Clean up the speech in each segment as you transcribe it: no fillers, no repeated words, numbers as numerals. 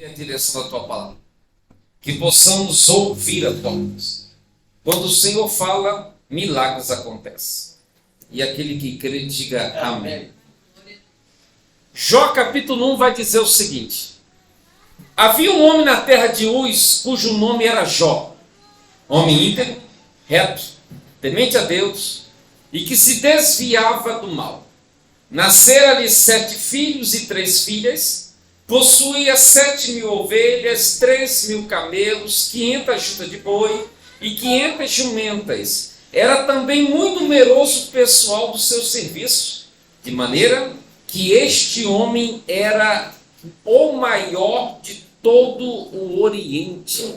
a direção da tua palavra, que possamos ouvir a tua voz. Quando o Senhor fala, milagres acontecem. E aquele que crê, diga amém. Jó capítulo 1 vai dizer o seguinte: havia um homem na terra de Uz, cujo nome era Jó, homem íntegro, reto, temente a Deus, e que se desviava do mal. Nasceram-lhe 7 filhos e 3 filhas, possuía 7.000 ovelhas, 3.000 camelos, 500 juntas de boi e 500 jumentas. Era também muito numeroso o pessoal do seu serviço, de maneira que este homem era o maior de todo o Oriente.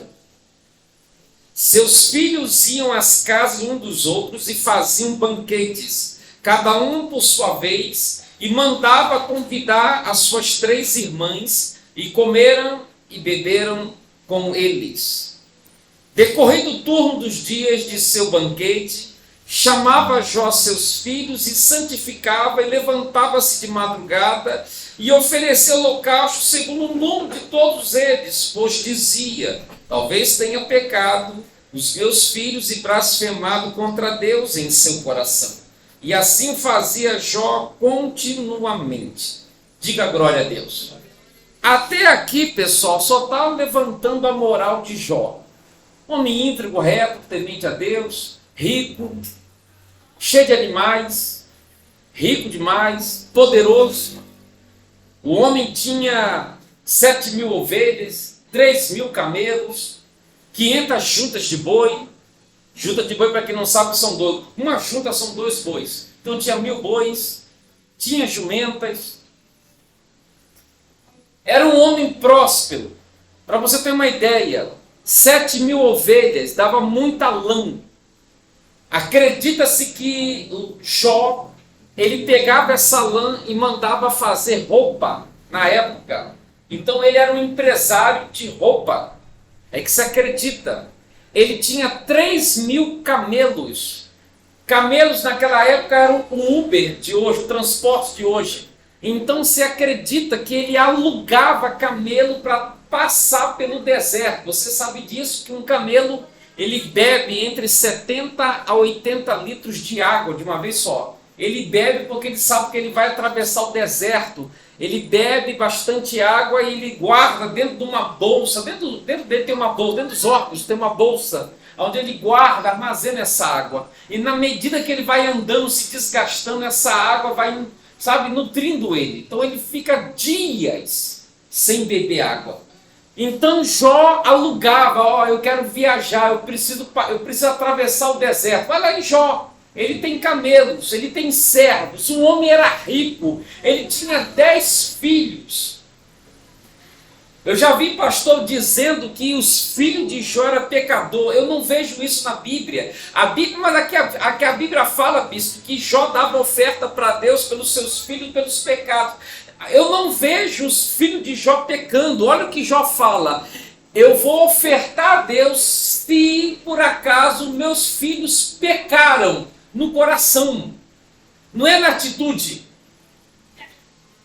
Seus filhos iam às casas um dos outros e faziam banquetes, cada um por sua vez, e mandava convidar as suas 3 irmãs, e comeram e beberam com eles. Decorrido o turno dos dias de seu banquete, chamava Jó seus filhos e santificava, e levantava-se de madrugada e oferecia holocausto segundo o número de todos eles, pois dizia: talvez tenha pecado os meus filhos e blasfemado contra Deus em seu coração. E assim fazia Jó continuamente. Diga glória a Deus. Até aqui, pessoal, só está levantando a moral de Jó. Homem íntegro, reto, temente a Deus, rico, cheio de animais, rico demais, poderoso. O homem tinha 7.000 ovelhas, 3.000 camelos, 500 juntas de boi. Junta de boi, para quem não sabe, são 2. Uma junta são 2 bois. Então tinha 1.000 bois, tinha jumentas. Era um homem próspero. Para você ter uma ideia, 7.000 ovelhas dava muita lã. Acredita-se que o Jó, ele pegava essa lã e mandava fazer roupa na época. Então ele era um empresário de roupa. É que se acredita. Ele tinha 3.000 camelos. Camelos naquela época eram o Uber de hoje, o transporte de hoje. Então se acredita que ele alugava camelo para passar pelo deserto. Você sabe disso, que um camelo ele bebe entre 70 a 80 litros de água de uma vez só. Ele bebe porque ele sabe que ele vai atravessar o deserto. Ele bebe bastante água e ele guarda dentro de uma bolsa. Dentro dele tem uma bolsa, dentro dos óculos tem uma bolsa, onde ele guarda, armazena essa água. E na medida que ele vai andando, se desgastando, essa água vai, nutrindo ele. Então ele fica dias sem beber água. Então Jó alugava: eu quero viajar, eu preciso atravessar o deserto. Vai lá em Jó. Ele tem camelos, ele tem servos, o homem era rico, ele tinha 10 filhos. Eu já vi pastor dizendo que os filhos de Jó eram pecador. Eu não vejo isso na Bíblia. Mas aqui a Bíblia fala, bispo, que Jó dava oferta para Deus pelos seus filhos e pelos pecados. Eu não vejo os filhos de Jó pecando. Olha o que Jó fala: eu vou ofertar a Deus se por acaso meus filhos pecaram no coração, não é na atitude.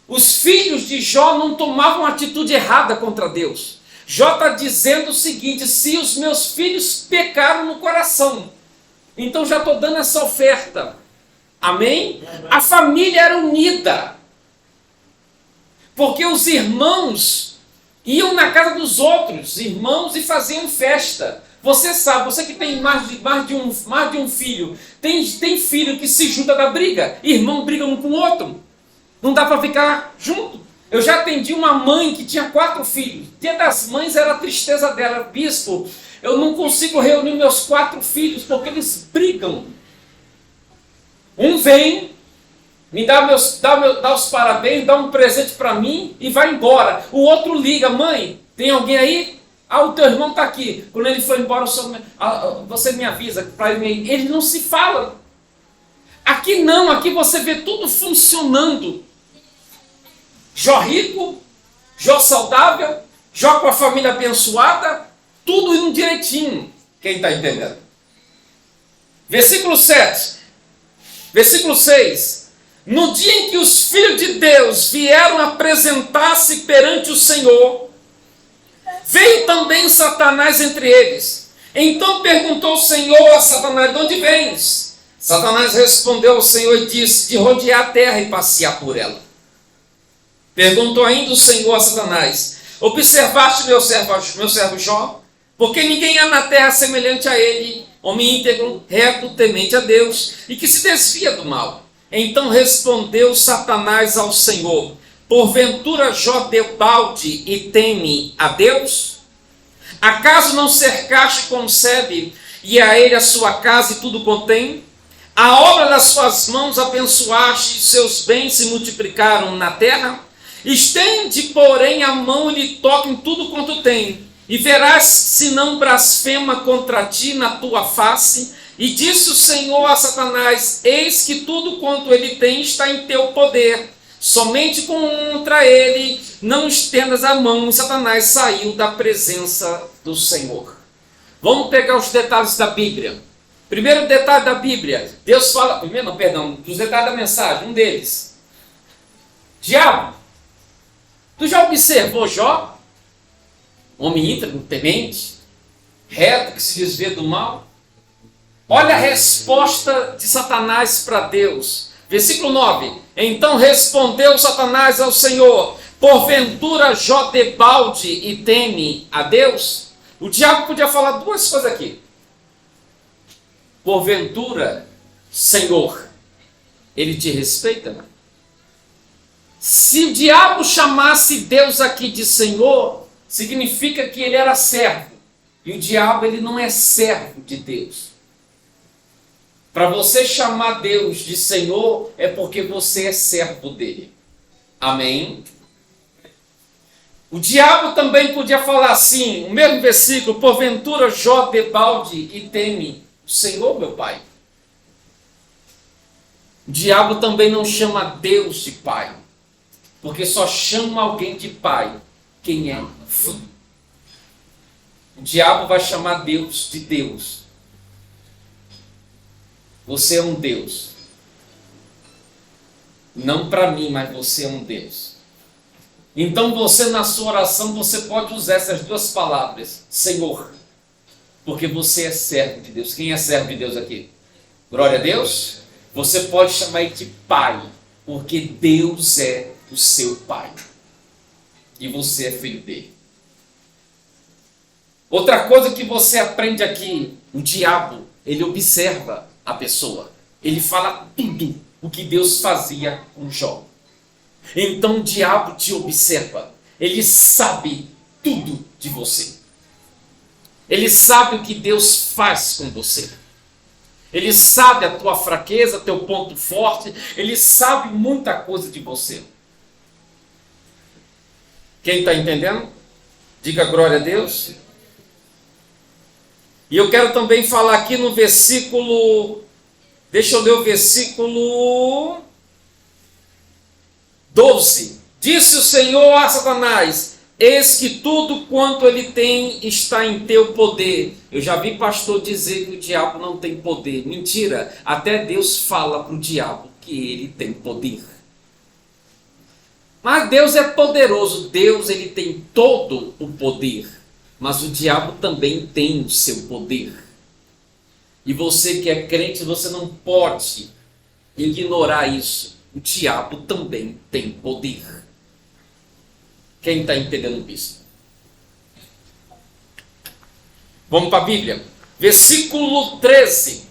Os filhos de Jó não tomavam atitude errada contra Deus. Jó está dizendo o seguinte: se os meus filhos pecaram no coração, então já estou dando essa oferta. Amém? A família era unida, porque os irmãos iam na casa dos outros irmãos e faziam festa. Você sabe, você que tem mais de um filho, tem filho que se junta da briga, irmão briga um com o outro, não dá para ficar junto. Eu já atendi uma mãe que tinha 4 filhos, Dia das Mães era a tristeza dela: bispo, eu não consigo reunir meus 4 filhos porque eles brigam. Um vem, me dá os parabéns, dá um presente para mim e vai embora. O outro liga: mãe, tem alguém aí? O teu irmão está aqui. Quando ele for embora, você me avisa para ele. Eles não se falam. Aqui não, aqui você vê tudo funcionando. Jó rico, Jó saudável, Jó com a família abençoada, tudo indo direitinho. Quem está entendendo? Versículo 7. Versículo 6. No dia em que os filhos de Deus vieram apresentar-se perante o Senhor, Veio também Satanás entre eles. Então perguntou o Senhor a Satanás: de onde vens? Satanás respondeu ao Senhor e disse: de rodear a terra e passear por ela. Perguntou ainda o Senhor a Satanás: observaste meu servo Jó? Porque ninguém há na terra semelhante a ele, homem íntegro, reto, temente a Deus, e que se desvia do mal. Então respondeu Satanás ao Senhor: porventura Jó deu balde e teme a Deus? Acaso não cercaste com sebe, e a ele a sua casa e tudo contém? A obra das suas mãos abençoaste, e seus bens se multiplicaram na terra? Estende, porém, a mão e lhe toca em tudo quanto tem, e verás se não blasfema contra ti na tua face. E disse o Senhor a Satanás: eis que tudo quanto ele tem está em teu poder, somente contra ele não estendas a mão. E Satanás saiu da presença do Senhor. Vamos pegar os detalhes da Bíblia. Primeiro detalhe da Bíblia, Deus fala, dos detalhes da mensagem, um deles. Diabo, tu já observou Jó? Homem íntegro, temente, reto, que se desvia do mal. Olha a resposta de Satanás para Deus. Versículo 9. Então respondeu Satanás ao Senhor: porventura Jó debalde e teme a Deus? O diabo podia falar duas coisas aqui. Porventura, Senhor, ele te respeita? Se o diabo chamasse Deus aqui de Senhor, significa que ele era servo. E o diabo, ele não é servo de Deus. Para você chamar Deus de Senhor, é porque você é servo dele. Amém? O diabo também podia falar assim, o mesmo versículo: porventura Jó debalde e teme o Senhor, meu Pai. O diabo também não chama Deus de Pai, porque só chama alguém de Pai quem é filho. O diabo vai chamar Deus de Deus. Você é um Deus. Não para mim, mas você é um Deus. Então você, na sua oração, você pode usar essas duas palavras: Senhor, porque você é servo de Deus. Quem é servo de Deus aqui? Glória a Deus. Você pode chamar ele de Pai, porque Deus é o seu Pai. E você é filho dele. Outra coisa que você aprende aqui: o diabo, ele observa a pessoa. Ele fala tudo o que Deus fazia com Jó. Então o diabo te observa. Ele sabe tudo de você. Ele sabe o que Deus faz com você. Ele sabe a tua fraqueza, teu ponto forte. Ele sabe muita coisa de você. Quem está entendendo? Diga glória a Deus. E eu quero também falar aqui no versículo, deixa eu ler o versículo 12. Disse o Senhor a Satanás: eis que tudo quanto ele tem está em teu poder. Eu já vi pastor dizer que o diabo não tem poder. Mentira, até Deus fala para o diabo que ele tem poder. Mas Deus é poderoso, Deus ele tem todo o poder. Mas o diabo também tem o seu poder. E você que é crente, você não pode ignorar isso. O diabo também tem poder. Quem está entendendo isso? Vamos para a Bíblia. Versículo 13.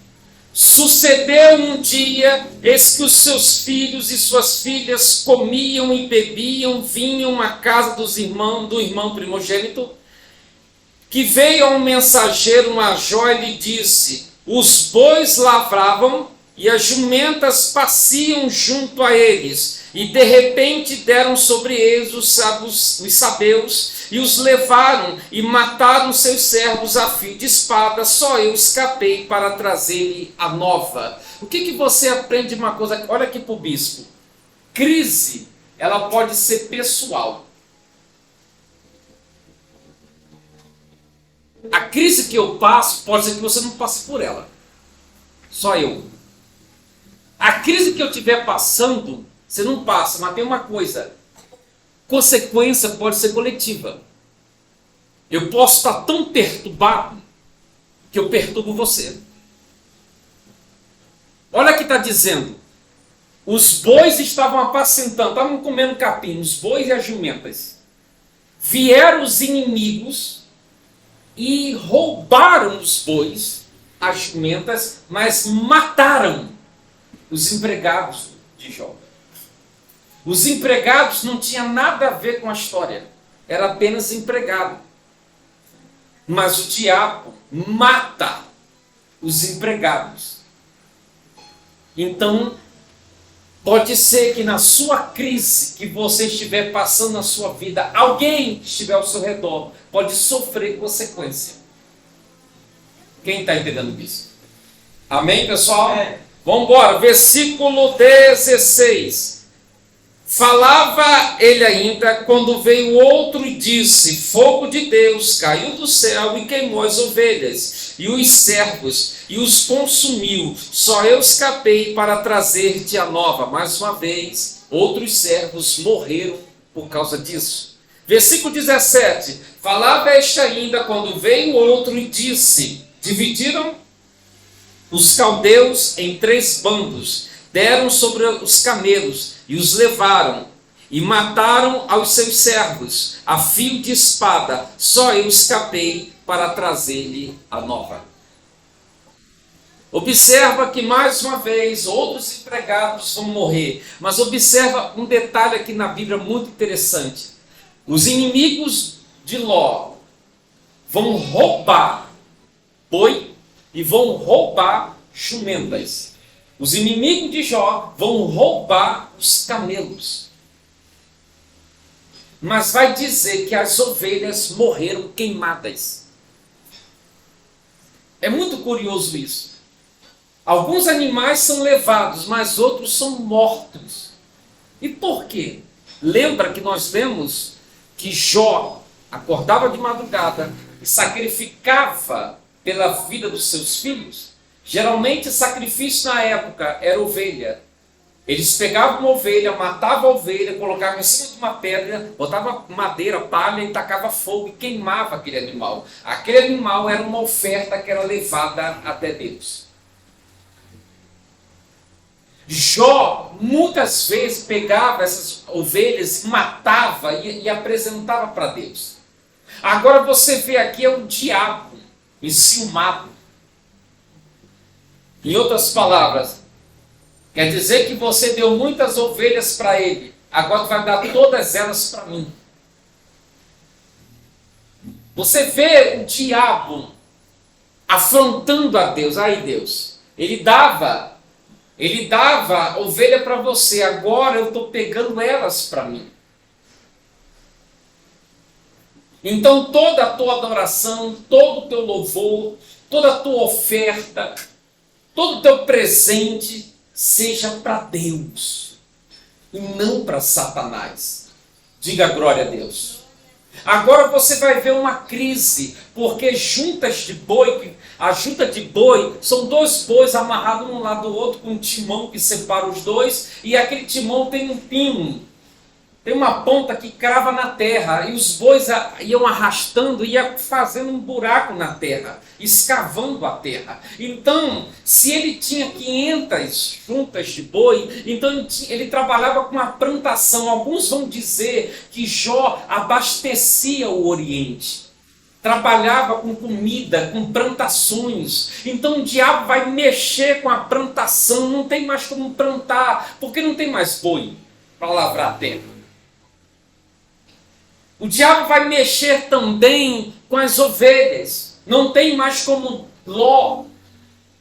Sucedeu um dia, eis que os seus filhos e suas filhas comiam e bebiam, vinham à casa do irmão primogênito, que veio a um mensageiro, uma joia, e lhe disse: os bois lavravam e as jumentas paciam junto a eles, e de repente deram sobre eles os sabeus, e os levaram e mataram seus servos a fio de espada. Só eu escapei para trazer-lhe a nova. O que você aprende de uma coisa? Olha aqui para o bispo. Crise, ela pode ser pessoal. A crise que eu passo, pode ser que você não passe por ela. Só eu. A crise que eu estiver passando, você não passa, mas tem uma coisa. Consequência pode ser coletiva. Eu posso estar tão perturbado que eu perturbo você. Olha o que está dizendo. Os bois estavam apacentando, estavam comendo capim, os bois e as jumentas. Vieram os inimigos e roubaram os bois, as jumentas, mas mataram os empregados de Jó. Os empregados não tinham nada a ver com a história. Era apenas empregado. Mas o diabo mata os empregados. Então, pode ser que na sua crise que você estiver passando na sua vida, alguém que estiver ao seu redor pode sofrer consequência. Quem está entendendo isso? Amém, pessoal? Vamos embora. Versículo 16. Falava ele ainda quando veio outro e disse: fogo de Deus caiu do céu e queimou as ovelhas e os servos e os consumiu. Só eu escapei para trazer-te a nova. Mais uma vez, outros servos morreram por causa disso. Versículo 17. Falava este ainda quando veio outro e disse: dividiram os caldeus em 3 bandos, deram sobre os camelos e os levaram, e mataram aos seus servos, a fio de espada. Só eu escapei para trazer-lhe a nova. Observa que mais uma vez outros empregados vão morrer, mas observa um detalhe aqui na Bíblia muito interessante. Os inimigos de Ló vão roubar boi e vão roubar jumentas. Os inimigos de Jó vão roubar os camelos. Mas vai dizer que as ovelhas morreram queimadas. É muito curioso isso. Alguns animais são levados, mas outros são mortos. E por quê? Lembra que nós lemos que Jó acordava de madrugada e sacrificava pela vida dos seus filhos? Geralmente, sacrifício na época era ovelha. Eles pegavam uma ovelha, matavam a ovelha, colocavam em cima de uma pedra, botavam madeira, palha e tacavam fogo e queimava aquele animal. Aquele animal era uma oferta que era levada até Deus. Jó muitas vezes pegava essas ovelhas, matava e apresentava para Deus. Agora você vê aqui é o diabo enciumado. Em outras palavras, quer dizer que você deu muitas ovelhas para ele, agora vai dar todas elas para mim. Você vê o diabo afrontando a Deus. Aí Deus, ele dava ovelha para você, agora eu estou pegando elas para mim. Então toda a tua adoração, todo o teu louvor, toda a tua oferta, todo o teu presente seja para Deus e não para Satanás. Diga glória a Deus. Agora você vai ver uma crise, porque juntas de boi, a junta de boi são 2 bois amarrados um lado do outro com um timão que separa os dois, e aquele timão tem um pino, tem uma ponta que crava na terra, e os bois iam arrastando, iam fazendo um buraco na terra, escavando a terra. Então, se ele tinha 500 juntas de boi, então ele trabalhava com uma plantação. Alguns vão dizer que Jó abastecia o Oriente. Trabalhava com comida, com plantações. Então o diabo vai mexer com a plantação, não tem mais como plantar, porque não tem mais boi para lavrar a terra. O diabo vai mexer também com as ovelhas. Não tem mais como Ló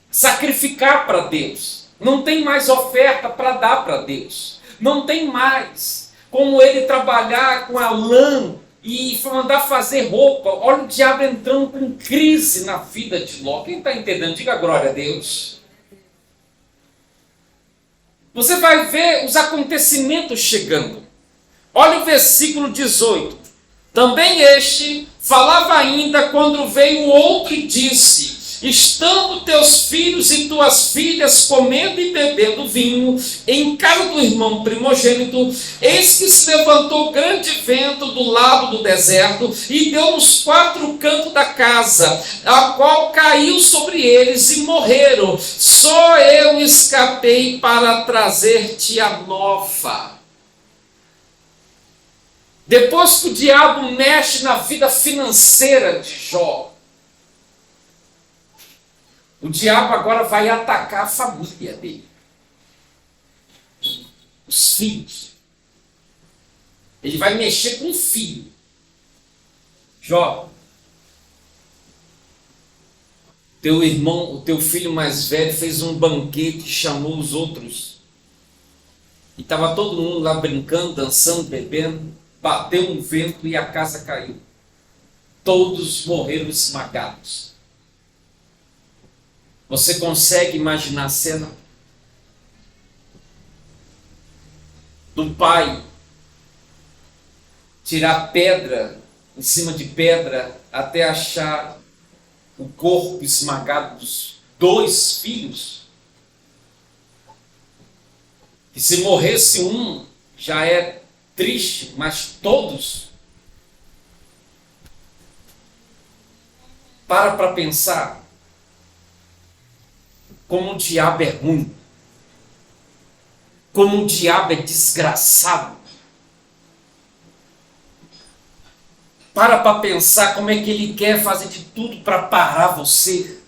sacrificar para Deus. Não tem mais oferta para dar para Deus. Não tem mais como ele trabalhar com a lã e mandar fazer roupa. Olha o diabo entrando com crise na vida de Ló. Quem está entendendo? Diga glória a Deus. Você vai ver os acontecimentos chegando. Olha o versículo 18. Também este falava ainda quando veio outro e disse: estando teus filhos e tuas filhas comendo e bebendo vinho em casa do irmão primogênito, eis que se levantou grande vento do lado do deserto e deu nos quatro cantos da casa, a qual caiu sobre eles e morreram. Só eu escapei para trazer-te a nova. Depois que o diabo mexe na vida financeira de Jó, o diabo agora vai atacar a família dele. Os filhos. Ele vai mexer com o filho. Jó, teu irmão, o teu filho mais velho fez um banquete, chamou os outros. E estava todo mundo lá brincando, dançando, bebendo. Bateu um vento e a casa caiu. Todos morreram esmagados. Você consegue imaginar a cena? Do pai tirar pedra em cima de pedra até achar o corpo esmagado dos dois filhos. E se morresse um, já é triste, mas todos. Para pensar como o diabo é ruim, como o diabo é desgraçado. Para pensar como é que ele quer fazer de tudo para parar você.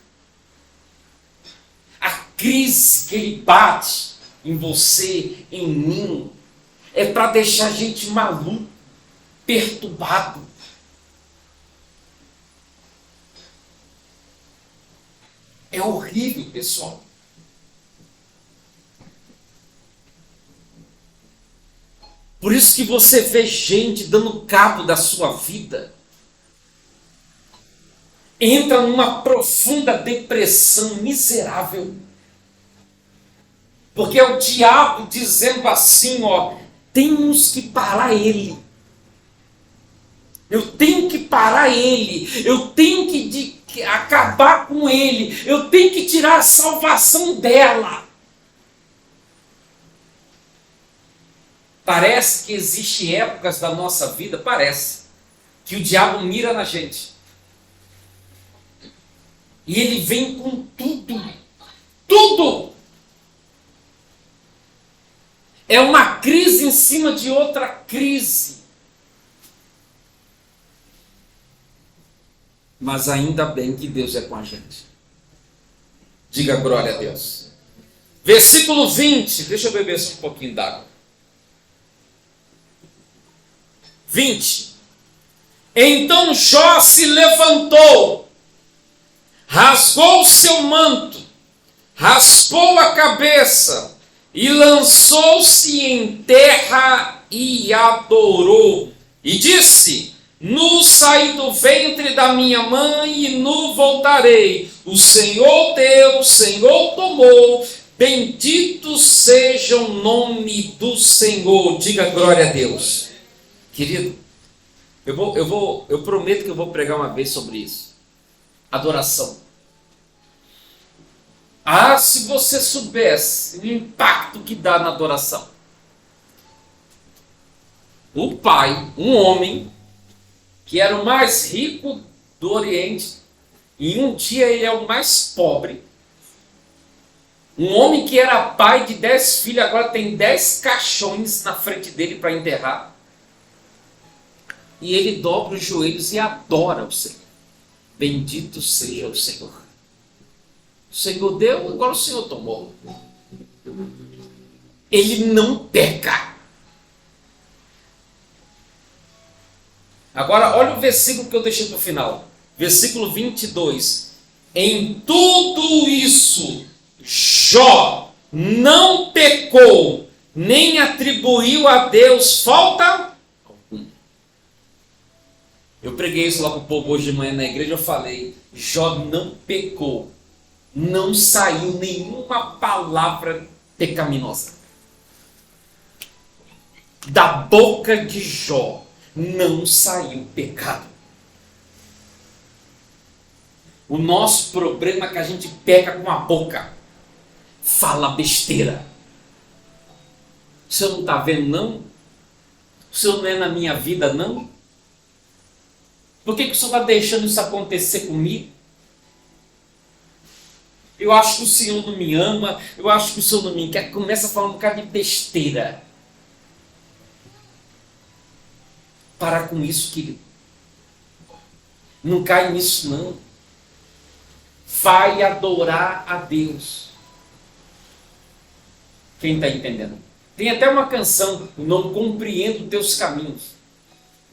A crise que ele bate em você, em mim, é para deixar a gente maluco, perturbado. É horrível, pessoal. Por isso que você vê gente dando cabo da sua vida. Entra numa profunda depressão miserável. Porque é o diabo dizendo assim, ó, temos que parar ele. Eu tenho que parar ele. Eu tenho que acabar com ele. Eu tenho que tirar a salvação dela. Parece que existem épocas da nossa vida, parece, que o diabo mira na gente. E ele vem com tudo. Tudo. É uma crise em cima de outra crise. Mas ainda bem que Deus é com a gente. Diga glória a Deus. Versículo 20. Deixa eu beber só um pouquinho d'água. 20. Então Jó se levantou, rasgou o seu manto, raspou a cabeça e lançou-se em terra e adorou. E disse: nu saí do ventre da minha mãe e nu voltarei. O Senhor deu, o Senhor tomou. Bendito seja o nome do Senhor. Diga glória a Deus. Querido, eu prometo que eu vou pregar uma vez sobre isso. Adoração. Ah, se você soubesse o impacto que dá na adoração. O pai, um homem, que era o mais rico do Oriente, e um dia ele é o mais pobre. Um homem que era pai de 10 filhos, agora tem 10 caixões na frente dele para enterrar. E ele dobra os joelhos e adora o Senhor. Bendito seja o Senhor. O Senhor deu, agora o Senhor tomou. Ele não peca. Agora, olha o versículo que eu deixei para o final. Versículo 22. Em tudo isso, Jó não pecou, nem atribuiu a Deus falta alguma. Eu preguei isso lá para o povo hoje de manhã na igreja, eu falei, Jó não pecou, não saiu nenhuma palavra pecaminosa. Da boca de Jó não saiu pecado. O nosso problema é que a gente peca com a boca, fala besteira. O senhor não está vendo, não? O senhor não é na minha vida, não? Por que o senhor está deixando isso acontecer comigo? Eu acho que o senhor não me ama, eu acho que o senhor não me quer. Começa a falar um bocado de besteira. Para com isso, querido. Não cai nisso, não. Vai adorar a Deus. Quem está entendendo? Tem até uma canção, não compreendo teus caminhos,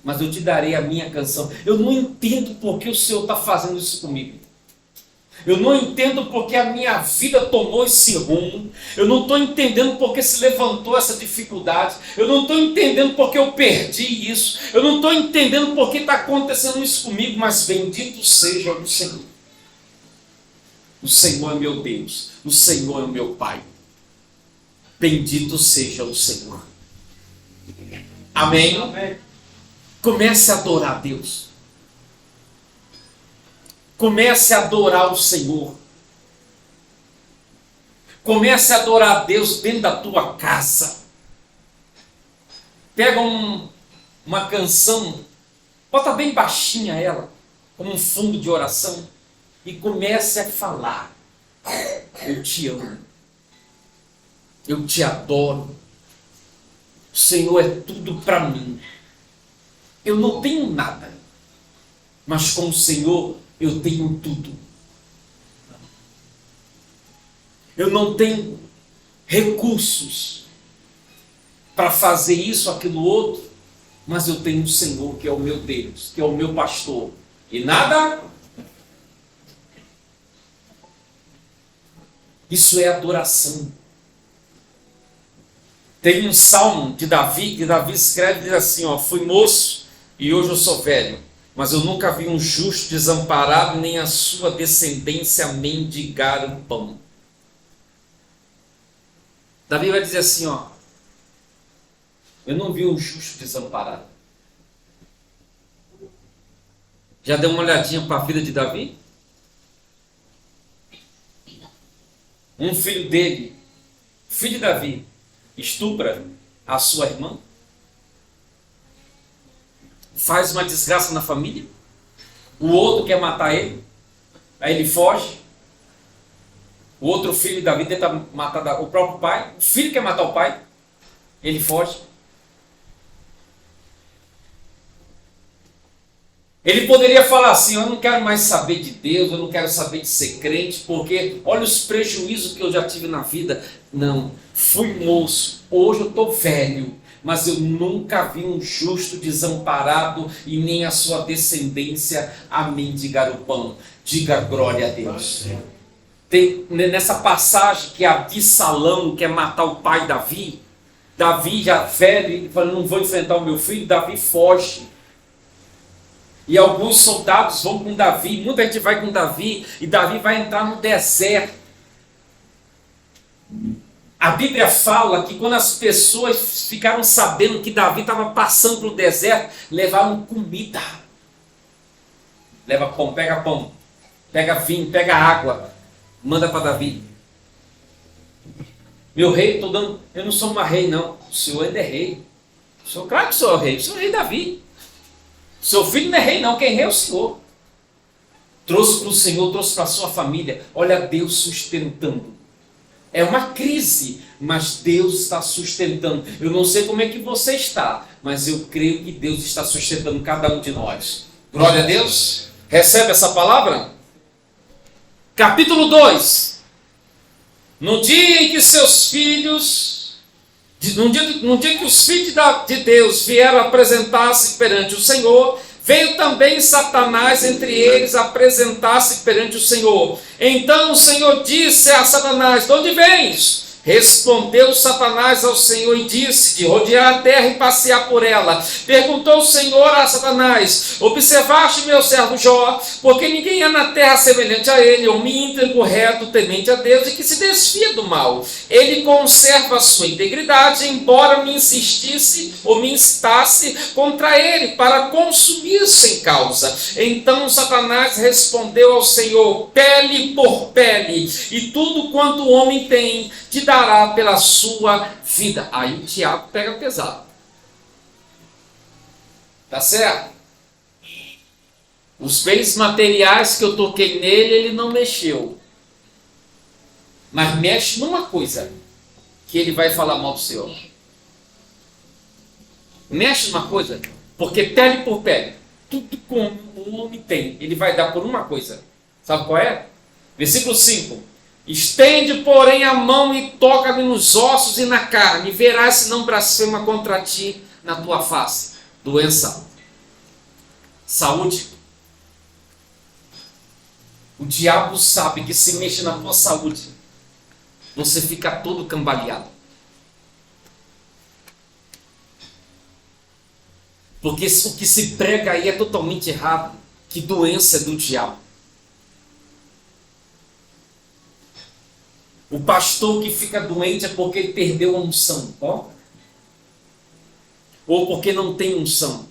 mas eu te darei a minha canção. Eu não entendo por que o Senhor está fazendo isso comigo. Eu não entendo porque a minha vida tomou esse rumo. Eu não estou entendendo porque se levantou essa dificuldade. Eu não estou entendendo porque eu perdi isso. Eu não estou entendendo porque está acontecendo isso comigo. Mas bendito seja o Senhor. O Senhor é meu Deus. O Senhor é o meu Pai. Bendito seja o Senhor. Amém? Amém. Comece a adorar a Deus. Comece a adorar o Senhor. Comece a adorar a Deus dentro da tua casa. Pega uma canção, bota bem baixinha ela, como um fundo de oração, e comece a falar. Eu te amo. Eu te adoro. O Senhor é tudo para mim. Eu não tenho nada, mas com o Senhor eu tenho tudo. Eu não tenho recursos para fazer isso, aquilo, outro, mas eu tenho o Senhor, que é o meu Deus, que é o meu pastor. E nada. Isso é adoração. Tem um salmo de Davi, que Davi escreve e diz assim, ó, fui moço e hoje eu sou velho, mas eu nunca vi um justo desamparado, nem a sua descendência mendigar o pão. Davi vai dizer assim, ó, eu não vi um justo desamparado. Já deu uma olhadinha para a vida de Davi? Um filho dele, filho de Davi, estupra a sua irmã, faz uma desgraça na família, o outro quer matar ele, aí ele foge, o outro filho de Davi tenta matar o próprio pai, o filho quer matar o pai, ele foge. Ele poderia falar assim, eu não quero mais saber de Deus, eu não quero saber de ser crente, porque olha os prejuízos que eu já tive na vida. Não, fui moço, hoje eu estou velho, mas eu nunca vi um justo desamparado e nem a sua descendência a mendigar o pão. Diga glória a Deus. Tem nessa passagem que Absalão quer matar o pai Davi, Davi já velho, ele fala, não vou enfrentar o meu filho, Davi foge. E alguns soldados vão com Davi, muita gente vai com Davi, e Davi vai entrar no deserto. A Bíblia fala que quando as pessoas ficaram sabendo que Davi estava passando pelo deserto, levaram comida. Leva pão, pega vinho, pega água, manda para Davi. Meu rei, estou dando, eu não sou uma rei não, o senhor ainda é rei. Claro que sou rei, sou rei Davi. Seu filho não é rei não, quem é rei é o Senhor. Trouxe para o Senhor, trouxe para a sua família. Olha Deus sustentando. É uma crise, mas Deus está sustentando. Eu não sei como é que você está, mas eu creio que Deus está sustentando cada um de nós. Glória a Deus. Recebe essa palavra? Capítulo 2. No dia em que seus filhos... No dia que os filhos de Deus vieram apresentar-se perante o Senhor, veio também Satanás entre eles apresentar-se perante o Senhor. Então o Senhor disse a Satanás, de onde vens? Respondeu Satanás ao Senhor e disse: de rodear a terra e passear por ela. Perguntou o Senhor a Satanás: observaste meu servo Jó? Porque ninguém há na terra semelhante a ele, homem íntegro, reto, temente a Deus e que se desvia do mal. Ele conserva a sua integridade, embora me insistisse ou me instasse contra ele para consumir sem causa. Então Satanás respondeu ao Senhor: pele por pele, e tudo quanto o homem tem te dará pela sua vida. Aí o diabo pega pesado. Tá certo? Os bens materiais que eu toquei nele, ele não mexeu. Mas mexe numa coisa, que ele vai falar mal do Senhor. Mexe numa coisa, porque pele por pele, tudo como o homem tem, ele vai dar por uma coisa. Sabe qual é? Versículo 5. Estende, porém, a mão e toca-me nos ossos e na carne, e verás se não blasfema contra ti na tua face. Doença. Saúde. O diabo sabe que se mexe na tua saúde, você fica todo cambaleado. Porque o que se prega aí é totalmente errado. Que doença é do diabo. O pastor que fica doente é porque ele perdeu a unção. Ó. Ou porque não tem unção.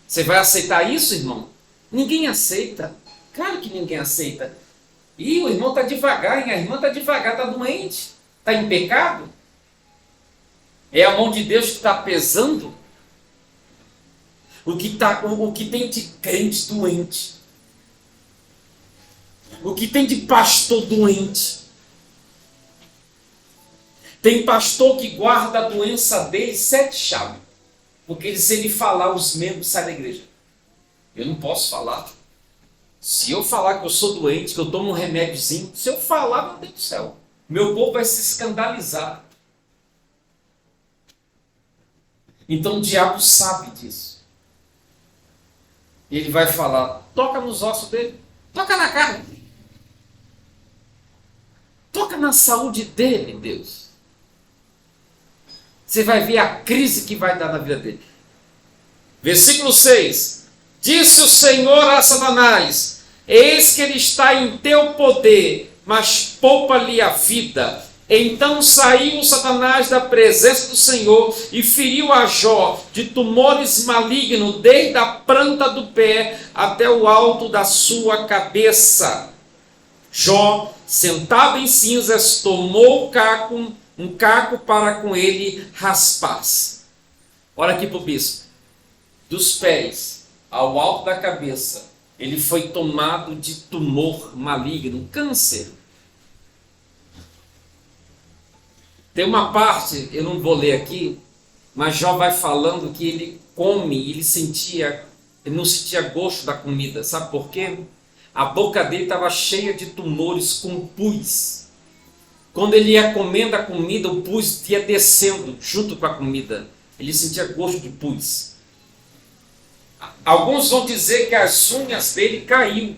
Você vai aceitar isso, irmão? Ninguém aceita. Claro que ninguém aceita. E o irmão está devagar, hein? A irmã está devagar, está doente. Está em pecado. É a mão de Deus que está pesando. O que tem de crente doente. O que tem de pastor doente. Tem pastor que guarda a doença dele 7 chaves. Porque se ele falar, os membros saem da igreja. Eu não posso falar. Se eu falar que eu sou doente, que eu tomo um remédiozinho, se eu falar, meu Deus do céu, meu povo vai se escandalizar. Então o diabo sabe disso. E ele vai falar: toca nos ossos dele, toca na carne, toca na saúde dele, Deus. Você vai ver a crise que vai dar na vida dele. Versículo 6. Disse o Senhor a Satanás: eis que ele está em teu poder, mas poupa-lhe a vida. Então saiu Satanás da presença do Senhor e feriu a Jó de tumores malignos, desde a planta do pé até o alto da sua cabeça. Jó, sentado em cinzas, tomou um caco para com ele raspar-se. Olha aqui para o bispo. Dos pés ao alto da cabeça, ele foi tomado de tumor maligno, câncer. Tem uma parte, eu não vou ler aqui, mas Jó vai falando que ele come, ele não sentia gosto da comida. Sabe por quê? A boca dele estava cheia de tumores com pus. Quando ele ia comendo a comida, o pus ia descendo junto com a comida. Ele sentia gosto de pus. Alguns vão dizer que as unhas dele caíram.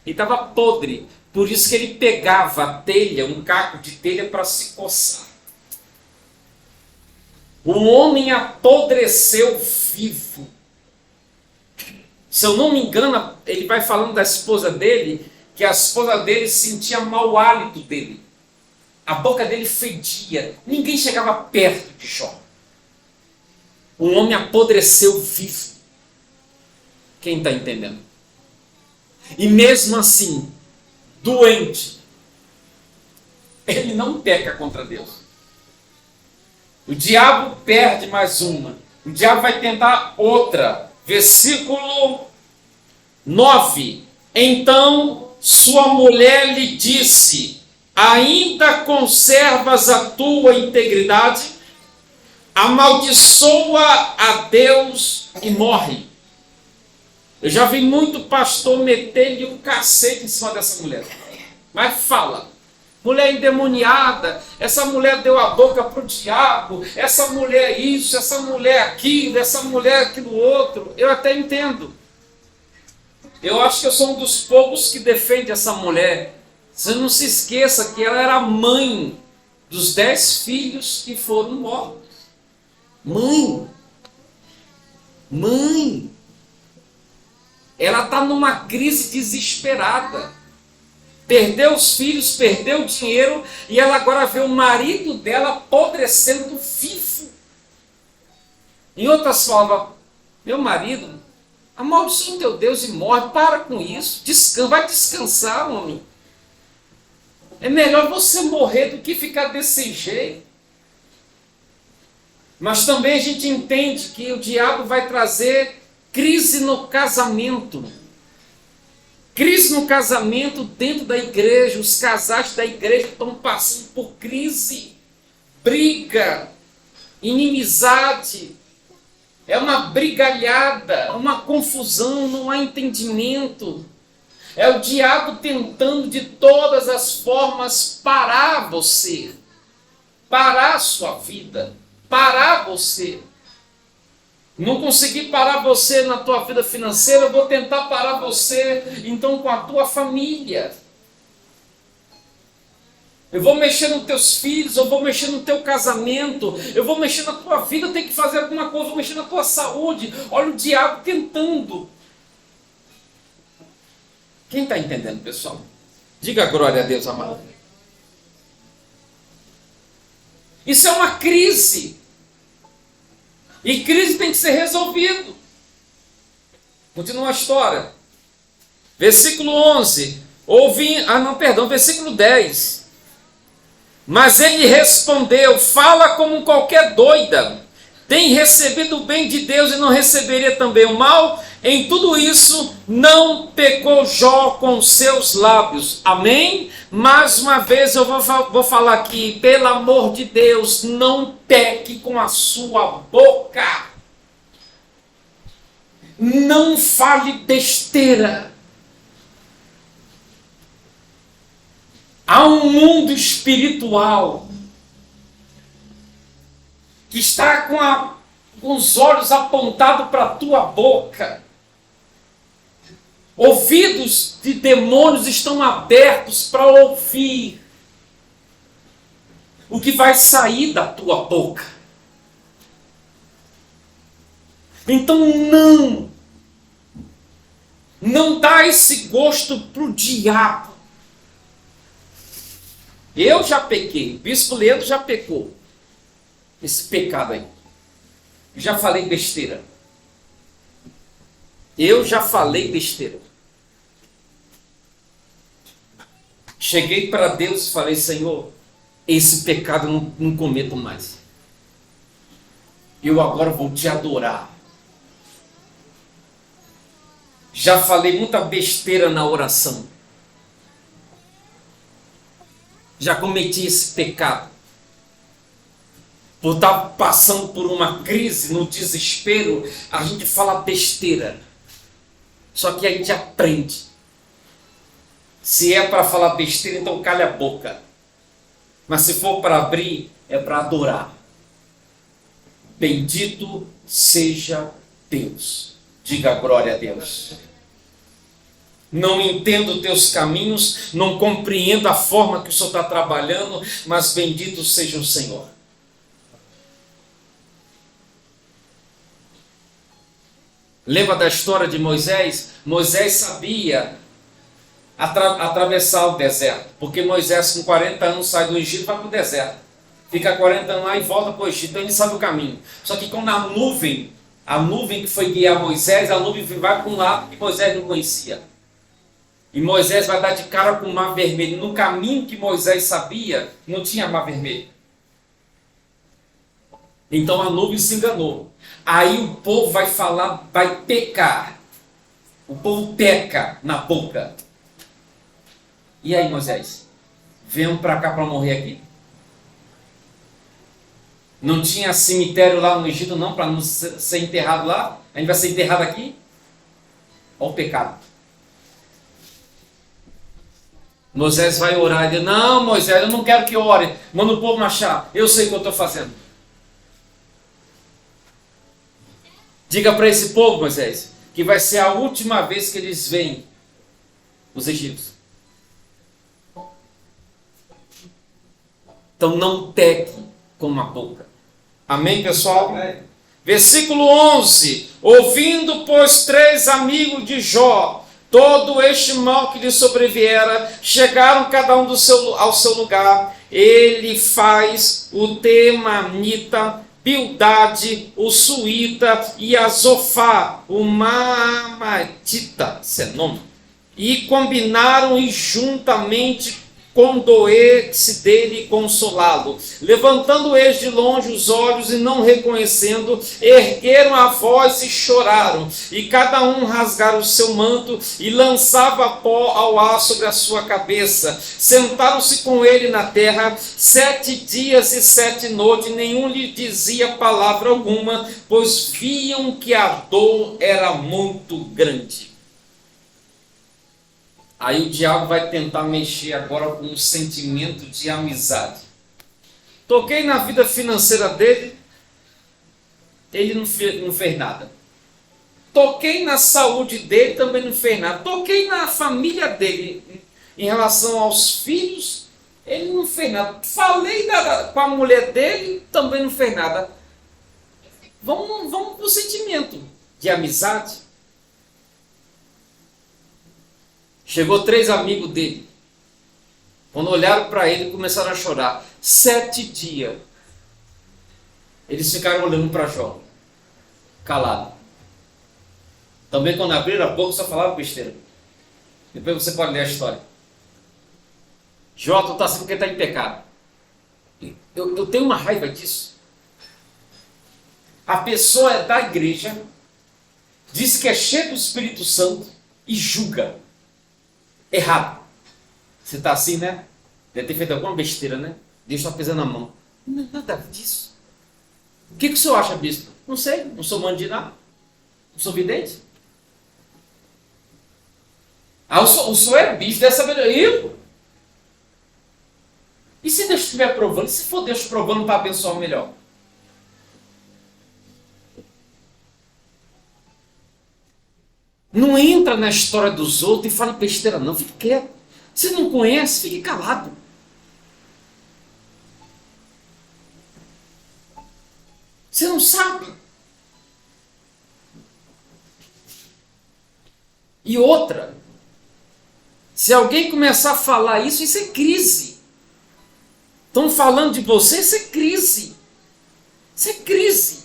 Ele estava podre. Por isso que ele pegava a telha, um caco de telha, para se coçar. O homem apodreceu vivo. Se eu não me engano, ele vai falando da esposa dele, que a esposa dele sentia mau hálito dele. A boca dele fedia. Ninguém chegava perto de Jó. O homem apodreceu vivo. Quem está entendendo? E mesmo assim, doente, ele não peca contra Deus. O diabo perde mais uma. O diabo vai tentar outra. Versículo 9. Então sua mulher lhe disse: ainda conservas a tua integridade? Amaldiçoa a Deus e morre. Eu já vi muito pastor meter-lhe um cacete em cima dessa mulher. Mas fala: mulher endemoniada, essa mulher deu a boca para o diabo, essa mulher isso, essa mulher aquilo, essa mulher aquilo outro. Eu até entendo. Eu acho que eu sou um dos poucos que defende essa mulher. Você não se esqueça que ela era mãe dos 10 filhos que foram mortos. Mãe, ela está numa crise desesperada. Perdeu os filhos, perdeu o dinheiro, e ela agora vê o marido dela apodrecendo vivo. Em outras palavras, meu marido, amaldiçoa o teu Deus e morre, para com isso, vai descansar, homem. É melhor você morrer do que ficar desse jeito. Mas também a gente entende que o diabo vai trazer crise no casamento. Crise no casamento dentro da igreja. Os casais da igreja estão passando por crise, briga, inimizade. É uma brigalhada, uma confusão, não há entendimento. É o diabo tentando de todas as formas parar você, parar a sua vida, parar você. Não consegui parar você na tua vida financeira, eu vou tentar parar você então com a tua família. Eu vou mexer nos teus filhos, eu vou mexer no teu casamento, eu vou mexer na tua vida, eu tenho que fazer alguma coisa, eu vou mexer na tua saúde. Olha o diabo tentando. Quem está entendendo, pessoal? Diga glória a Deus, amado. Isso é uma crise. E crise tem que ser resolvido. Continua a história. Versículo 11. Versículo 10. Mas ele respondeu: fala como qualquer doida. Tem recebido o bem de Deus e não receberia também o mal? Em tudo isso não pecou Jó com seus lábios. Amém? Mais uma vez eu vou falar aqui, pelo amor de Deus, não peque com a sua boca. Não fale besteira. Há um mundo espiritual que está com os olhos apontados para a tua boca. Ouvidos de demônios estão abertos para ouvir o que vai sair da tua boca. Então não dá esse gosto para o diabo. Eu já pequei, o bispo Leandro já pecou. Esse pecado aí. Já falei besteira. Eu já falei besteira. Cheguei para Deus e falei: Senhor, esse pecado eu não cometo mais. Eu agora vou te adorar. Já falei muita besteira na oração. Já cometi esse pecado. Por estar passando por uma crise, no desespero, a gente fala besteira. Só que a gente aprende. Se é para falar besteira, então calha a boca. Mas se for para abrir, é para adorar. Bendito seja Deus. Diga glória a Deus. Não entendo teus caminhos, não compreendo a forma que o Senhor está trabalhando, mas bendito seja o Senhor. Lembra da história de Moisés? Moisés sabia atravessar o deserto, porque Moisés com 40 anos sai do Egito e vai para o deserto. Fica 40 anos lá e volta para o Egito, então ele sabe o caminho. Só que quando a nuvem que foi guiar Moisés, a nuvem vai para um lado que Moisés não conhecia. E Moisés vai dar de cara com o mar vermelho. No caminho que Moisés sabia, não tinha mar vermelho. Então a nuvem se enganou. Aí o povo vai falar, vai pecar. O povo peca na boca. E aí, Moisés? Venham para cá para morrer aqui. Não tinha cemitério lá no Egito não, para não ser enterrado lá? A gente vai ser enterrado aqui? Olha o pecado. Moisés vai orar e diz: não, Moisés, eu não quero que ore. Manda o povo marchar. Eu sei o que eu estou fazendo. Diga para esse povo, Moisés, que vai ser a última vez que eles veem os egípcios. Então não peque com a boca. Amém, pessoal? Versículo 11. Ouvindo, pois, 3 amigos de Jó todo este mal que lhe sobreviera, chegaram cada um ao seu lugar. Ele faz o Temanita, Bildade, o Suíta e a Zofá, o Maamatita, esse é nome, e combinaram e juntamente condoer-se dele e consolá-lo. Levantando eles de longe os olhos e não reconhecendo, ergueram a voz e choraram, e cada um rasgara o seu manto e lançava pó ao ar sobre a sua cabeça. Sentaram-se com ele na terra 7 dias e 7 noites, e nenhum lhe dizia palavra alguma, pois viam que a dor era muito grande. Aí o diabo vai tentar mexer agora com um sentimento de amizade. Toquei na vida financeira dele, ele não fez nada. Toquei na saúde dele, também não fez nada. Toquei na família dele, em relação aos filhos, ele não fez nada. Falei com a mulher dele, também não fez nada. Vamos para o sentimento de amizade. Chegou 3 amigos dele. Quando olharam para ele, começaram a chorar. 7 dias. Eles ficaram olhando para Jó, calado. Também quando abriram a boca, só falaram besteira. Depois você pode ler a história. Jó, tu está assim porque está em pecado. Eu tenho uma raiva disso. A pessoa é da igreja, diz que é cheia do Espírito Santo e julga. Errado. Você está assim, né? Deve ter feito alguma besteira, né? Deus está pisando na mão. Não, nada disso. O que o senhor acha, bispo? Não sei, não sou mano de nada. Não sou vidente. O senhor é bispo, deve saber. Eu? E se Deus estiver provando? E se for Deus provando para abençoar melhor? Não entra na história dos outros e fala besteira não, fique quieto. Se não conhece, fique calado. Você não sabe. E outra, se alguém começar a falar isso é crise. Estão falando de você, isso é crise. Isso é crise.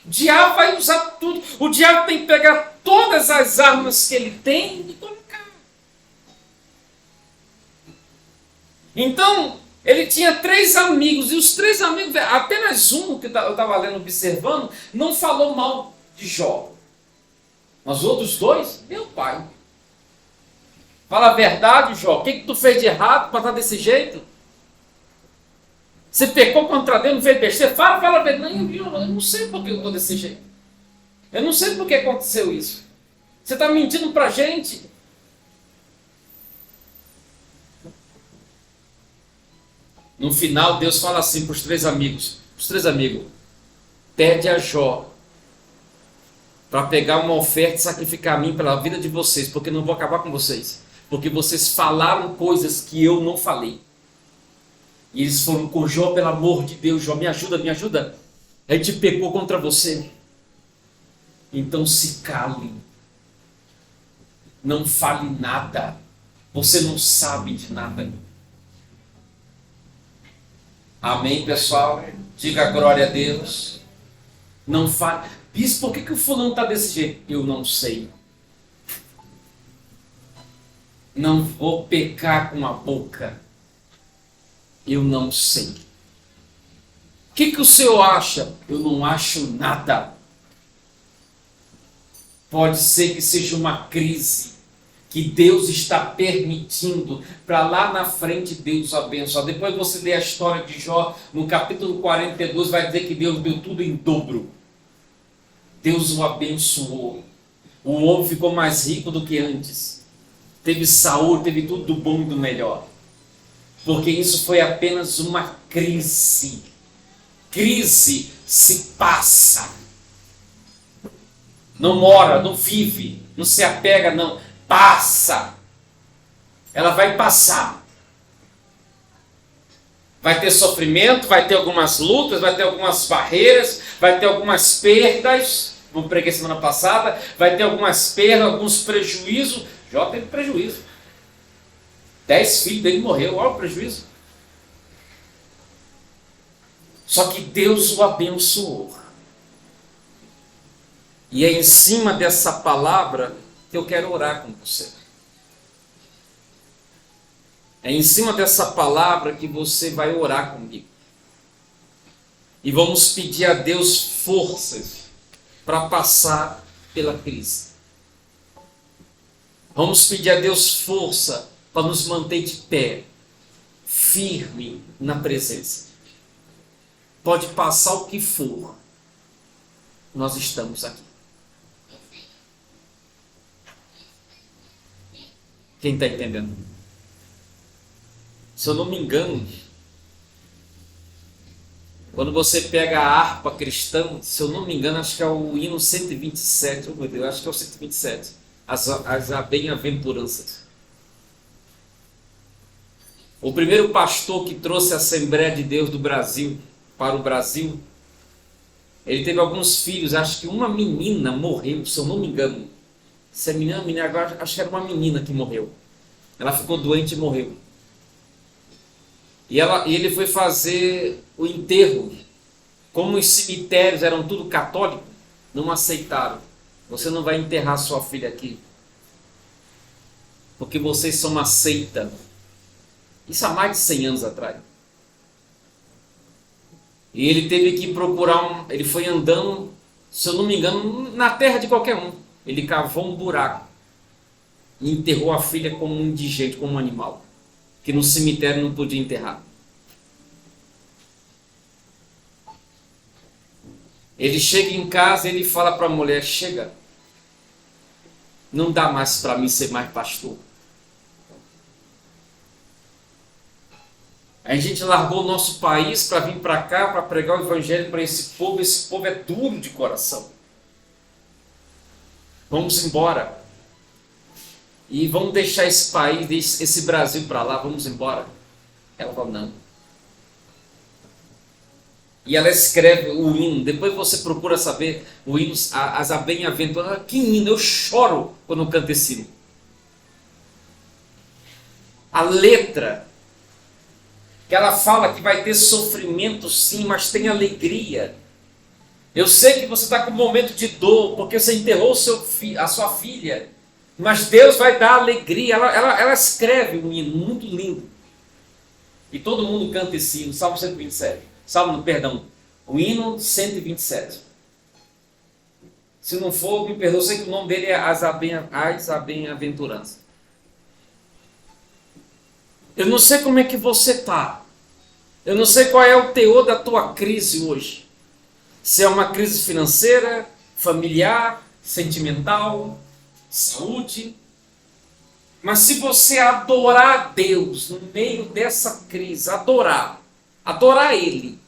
O diabo vai usar tudo. O diabo tem que pegar todas as armas que ele tem e colocar. Então, ele tinha 3 amigos. E os 3 amigos, apenas um que eu estava lendo, observando, não falou mal de Jó. Mas os outros 2, meu pai. Fala a verdade, Jó. O que tu fez de errado para estar desse jeito? Você pecou contra Deus, não fez besteira? Fala a verdade. Eu não sei por que eu estou desse jeito. Eu não sei por que aconteceu isso. Você está mentindo para a gente. No final, Deus fala assim para os 3 amigos. Os 3 amigos. Pede a Jó para pegar uma oferta e sacrificar a mim pela vida de vocês, porque eu não vou acabar com vocês. Porque vocês falaram coisas que eu não falei. E eles foram com Jó, pelo amor de Deus, Jó, me ajuda, me ajuda. A gente pecou contra você. Então se cale. Não fale nada. Você não sabe de nada. Amém, pessoal? Diga glória a Deus. Não fale. Bispo, por que o fulano está desse jeito? Eu não sei. Não vou pecar com a boca. Eu não sei. O que o senhor acha? Eu não acho nada. Pode ser que seja uma crise que Deus está permitindo para lá na frente Deus abençoar. Depois você lê a história de Jó, no capítulo 42, vai dizer que Deus deu tudo em dobro. Deus o abençoou. O homem ficou mais rico do que antes. Teve saúde, teve tudo do bom e do melhor. Porque isso foi apenas uma crise. Crise se passa. Não mora, não vive, não se apega, não. Passa. Ela vai passar. Vai ter sofrimento, vai ter algumas lutas, vai ter algumas barreiras, vai ter algumas perdas. Como preguei semana passada, vai ter algumas perdas, alguns prejuízos. Jó teve prejuízo. 10 filhos dele morreu, olha o prejuízo. Só que Deus o abençoou. E é em cima dessa palavra que eu quero orar com você. É em cima dessa palavra que você vai orar comigo. E vamos pedir a Deus forças para passar pela crise. Vamos pedir a Deus força para nos manter de pé, firme na presença. Pode passar o que for, nós estamos aqui. Quem está entendendo? Se eu não me engano, quando você pega a harpa cristã, se eu não me engano, acho que é o hino 127, oh meu Deus, acho que é o 127, as bem-aventuranças. O primeiro pastor que trouxe a Assembleia de Deus do Brasil para o Brasil, ele teve alguns filhos, acho que uma menina morreu, se eu não me engano. Se é menina, agora acho que era uma menina que morreu. Ela ficou doente e morreu. E ele foi fazer o enterro. Como os cemitérios eram tudo católicos, não aceitaram. Você não vai enterrar sua filha aqui, porque vocês são uma seita. Isso há mais de 100 anos atrás. E ele teve que procurar ele foi andando, se eu não me engano, na terra de qualquer um. Ele cavou um buraco e enterrou a filha como um indigente, como um animal, que no cemitério não podia enterrar. Ele chega em casa e ele fala para a mulher: chega, não dá mais para mim ser mais pastor. A gente largou o nosso país para vir para cá, para pregar o evangelho para esse povo é duro de coração. Vamos embora. E vamos deixar esse país, esse Brasil para lá, vamos embora. Ela falou: não. E ela escreve o hino, depois você procura saber o hino, as bem-aventuranças. Que hino, eu choro quando eu canto esse hino. A letra, que ela fala que vai ter sofrimento sim, mas tem alegria. Eu sei que você está com um momento de dor, porque você enterrou a sua filha, mas Deus vai dar alegria. Ela escreve um hino muito lindo. E todo mundo canta esse hino, Salmo 127. O hino 127. Se não for, me perdoa, eu sei que o nome dele é As Bem-aventuranças. Eu não sei como é que você está. Eu não sei qual é o teor da tua crise hoje. Se é uma crise financeira, familiar, sentimental, saúde. Mas se você adorar a Deus no meio dessa crise, adorar Ele,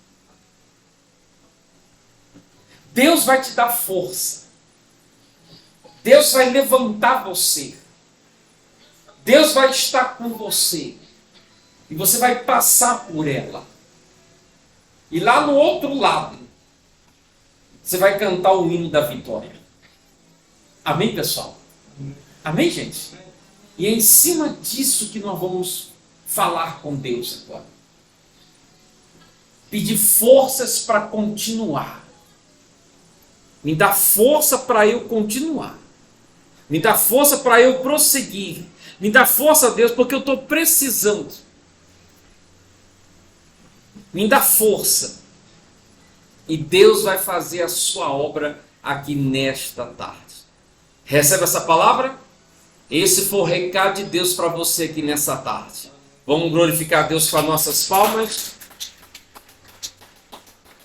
Deus vai te dar força. Deus vai levantar você. Deus vai estar com você. E você vai passar por ela. E lá no outro lado, você vai cantar o hino da vitória. Amém, pessoal? Amém, gente? E é em cima disso que nós vamos falar com Deus agora. Pedir forças para continuar. Me dá força para eu continuar. Me dá força para eu prosseguir. Me dá força, Deus, porque eu estou precisando. Me dá força. E Deus vai fazer a sua obra aqui nesta tarde. Recebe essa palavra? Esse foi o recado de Deus para você aqui nessa tarde. Vamos glorificar a Deus com as nossas palmas.